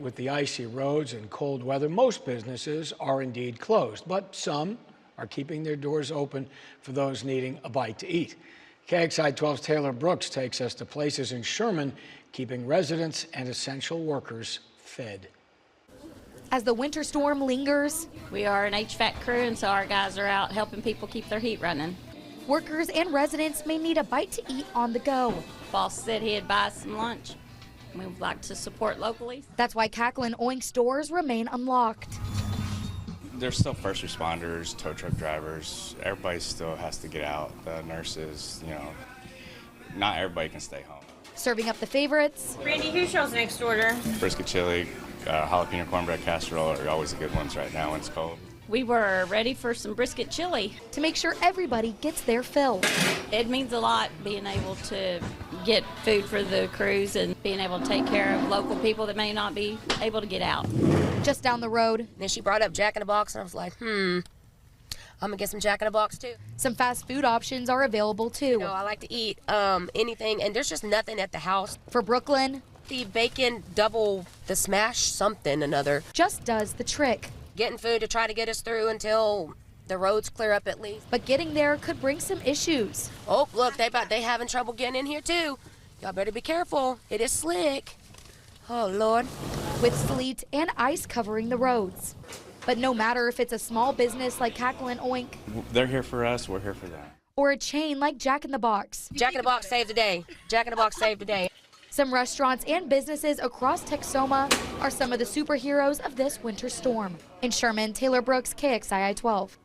With the icy roads and cold weather, most businesses are indeed closed, but some are keeping their doors open for those needing a bite to eat. KXI 12's Taylor Brooks takes us to places in Sherman, keeping residents and essential workers fed. As the winter storm lingers, we are an HVAC crew, and so our guys are out helping people keep their heat running. Workers and residents may need a bite to eat on the go. Boss said he'd buy us some lunch. We would like to support locally. That's why Cackle and Oink stores remain unlocked. There's still first responders, tow truck drivers. Everybody still has to get out. The nurses, not everybody can stay home. Serving up the favorites. Randy, who shows next order? Brisket chili, jalapeno cornbread casserole are always the good ones right now when it's cold. We were ready for some brisket chili. To make sure everybody gets their fill. It means a lot being able to get food for the crews and being able to take care of local people that may not be able to get out. Just down the road. Then she brought up Jack in the Box, and I was like, I'm gonna get some Jack in the Box too. Some fast food options are available too. I like to eat anything, and there's just nothing at the house. For Brooklyn, the bacon double, the smash something another just does the trick. Getting food to try to get us through until the roads clear up at least. But getting there could bring some issues. Oh, look, they having trouble getting in here too. Y'all better be careful. It is slick. Oh, Lord. With sleet and ice covering the roads. But no matter if it's a small business like Cackle and Oink. They're here for us, we're here for them. Or a chain like Jack in the Box. Jack in the Box saved the day. Jack in the Box saved the day. Some restaurants and businesses across Texoma are some of the superheroes of this winter storm. In Sherman, Taylor Brooks, KXII 12.